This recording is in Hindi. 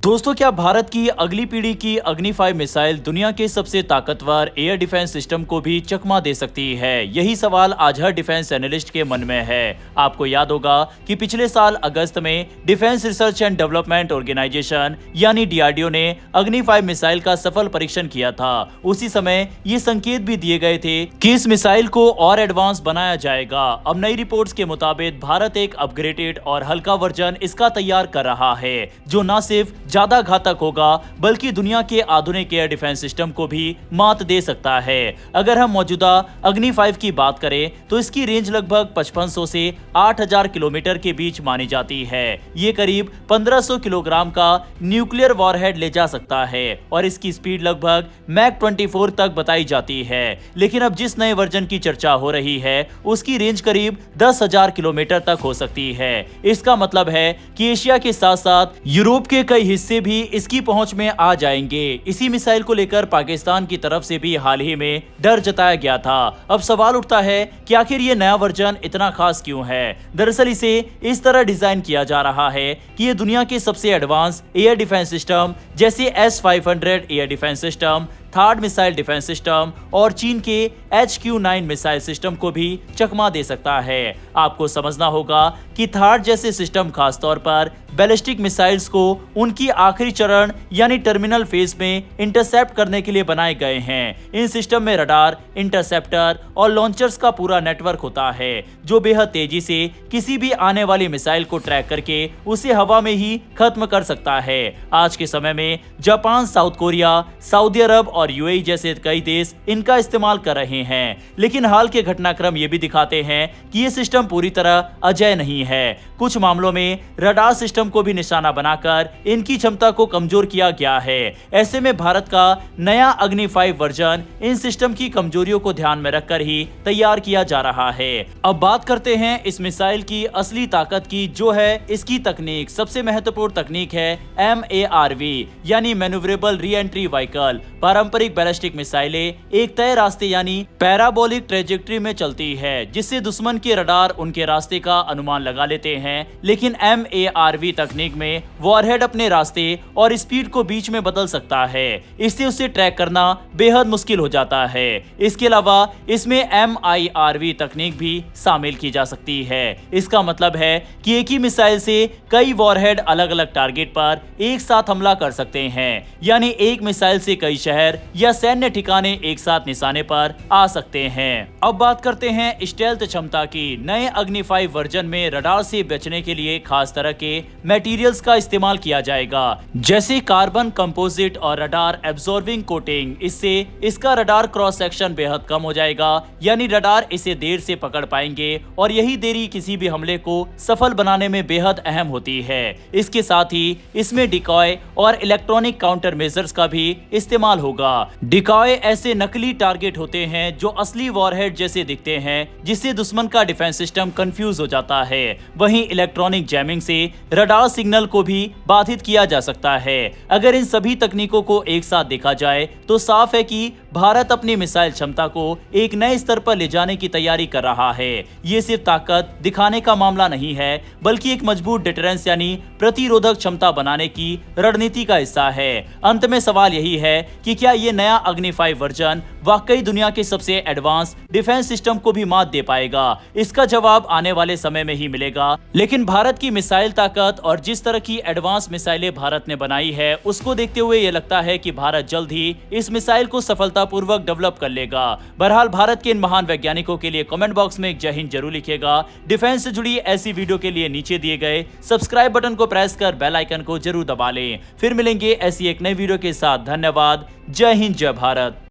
दोस्तों, क्या भारत की अगली पीढ़ी की अग्नि 5 मिसाइल दुनिया के सबसे ताकतवर एयर डिफेंस सिस्टम को भी चकमा दे सकती है? यही सवाल आज हर डिफेंस एनालिस्ट के मन में है। आपको याद होगा कि पिछले साल अगस्त में defence research and development organisation यानी डीआरडीओ ने अग्नि 5 मिसाइल का सफल परीक्षण किया था। उसी समय ये संकेत भी दिए गए थे कि इस मिसाइल को और एडवांस बनाया जाएगा। अब नई रिपोर्ट्स के मुताबिक भारत एक अपग्रेडेड और हल्का वर्जन इसका तैयार कर रहा है, जो न सिर्फ ज्यादा घातक होगा बल्कि दुनिया के आधुनिक एयर डिफेंस सिस्टम को भी मात दे सकता है। अगर हम मौजूदा अग्नि 5 की बात करें तो इसकी रेंज लगभग 5500 से 8000 किलोमीटर के बीच मानी जाती है। ये करीब 1500 किलोग्राम का न्यूक्लियर वॉरहेड ले जा सकता है और इसकी स्पीड लगभग मैक 24 तक बताई जाती है। लेकिन अब जिस नए वर्जन की चर्चा हो रही है उसकी रेंज करीब 10,000 किलोमीटर तक हो सकती है। इसका मतलब है कि एशिया के साथ साथ यूरोप के कई हिस्से भी इसकी पहुंच में आ जाएंगे। इसी मिसाइल को लेकर पाकिस्तान की तरफ से भी हाल ही में डर जताया गया था। अब सवाल उठता है कि आखिर ये नया वर्जन इतना खास क्यों है? दरअसल इसे इस तरह डिजाइन किया जा रहा है कि ये दुनिया के सबसे एडवांस एयर डिफेंस सिस्टम जैसे S-500 air defence system, third missile defence system और चीन के HQ-9 मिसाइल सिस्टम को भी चकमा दे सकता है। आपको समझना होगा कि थर्ड जैसे सिस्टम खासतौर पर बैलिस्टिक मिसाइल्स को उनकी आखिरी चरण यानी टर्मिनल फेज में इंटरसेप्ट करने के लिए बनाए गए हैं। इन सिस्टम में रडार, इंटरसेप्टर और लॉन्चर्स का पूरा नेटवर्क होता है, जो बेहद तेजी से किसी भी आने वाली मिसाइल को ट्रैक करके उसे हवा में ही खत्म कर सकता है। आज के समय में जापान, साउथ कोरिया, सऊदी अरब और यूएई जैसे कई देश इनका इस्तेमाल कर रहे हैं। लेकिन हाल के घटनाक्रम ये भी दिखाते हैं कि ये सिस्टम पूरी तरह अजेय नहीं है। कुछ मामलों में रडार सिस्टम को भी निशाना बनाकर इनकी क्षमता को कमजोर किया गया है। ऐसे में भारत का नया अग्नि 5 वर्जन इन सिस्टम की कमजोरियों को ध्यान में रखकर ही तैयार किया जा रहा है। अब बात करते हैं इस मिसाइल की असली ताकत की, जो है इसकी तकनीक। सबसे महत्वपूर्ण तकनीक है MARV यानी मैन्यूवरेबल री एंट्री व्हीकल। पारंपरिक बैलिस्टिक मिसाइलें एक तय रास्ते यानी पैराबोलिक ट्रेजेक्ट्री में चलती है, जिससे दुश्मन के रडार उनके रास्ते का अनुमान लगा लेते हैं। लेकिन MARV तकनीक में वॉरहेड अपने रास्ते और स्पीड को बीच में बदल सकता है। इससे उसे ट्रैक करना बेहद मुश्किल हो जाता है। इसके अलावा इसमें MIRV तकनीक भी शामिल की जा सकती है। इसका मतलब है कि एक ही मिसाइल से कई वॉरहेड अलग अलग टारगेट पर एक साथ हमला कर सकते हैं, यानी एक मिसाइल से कई शहर या सैन्य ठिकाने एक साथ निशाने पर आ सकते हैं। अब बात करते हैं स्टेल्थ क्षमता की। नए अग्नि 5 वर्जन में रडार से बचने के लिए खास तरह के मटेरियल्स का इस्तेमाल किया जाएगा, जैसे कार्बन कंपोजिट और रडार एब्जॉर्बिंग कोटिंग। इससे इसका रडार क्रॉस सेक्शन बेहद कम हो जाएगा, यानी रडार इसे देर से पकड़ पाएंगे और यही देरी किसी भी हमले को सफल बनाने में बेहद अहम होती है। इसके साथ ही इसमें डिकॉय और इलेक्ट्रॉनिक काउंटर मेजर्स का भी इस्तेमाल होगा। डिकॉय ऐसे नकली टारगेट होते हैं जो असली वॉरहेड जैसे दिखते हैं, जिससे दुश्मन का डिफेंस सिस्टम कंफ्यूज हो जाता है। वहीं इलेक्ट्रॉनिक जैमिंग से रडार सिग्नल को भी बाधित किया जा सकता है। अगर इन सभी तकनीकों को एक साथ देखा जाए तो साफ है कि भारत अपनी मिसाइल क्षमता को एक नए स्तर पर ले जाने की तैयारी कर रहा है। ये सिर्फ ताकत दिखाने का मामला नहीं है, बल्कि एक मजबूत डिटरेंस यानी प्रतिरोधक क्षमता बनाने की रणनीति का हिस्सा है। अंत में सवाल यही है कि क्या ये नया अग्नि 5 वर्जन वाकई दुनिया के सबसे एडवांस डिफेंस सिस्टम को भी मात दे पाएगा? इसका जवाब आने वाले समय में ही मिलेगा। लेकिन भारत की मिसाइल ताकत और जिस तरह की एडवांस मिसाइलें भारत ने बनाई है, उसको देखते हुए ये लगता है कि भारत जल्द ही इस मिसाइल को सफलतापूर्वक डेवलप कर लेगा। बहरहाल भारत के इन महान वैज्ञानिकों के लिए कमेंट बॉक्स में एक जय हिंद जरूर लिखिएगा। डिफेंस से जुड़ी ऐसी वीडियो के लिए नीचे दिए गए सब्सक्राइब बटन को प्रेस कर बेल आइकन को जरूर दबा लें। फिर मिलेंगे ऐसी एक नई वीडियो के साथ। धन्यवाद। जय हिंद, जय भारत।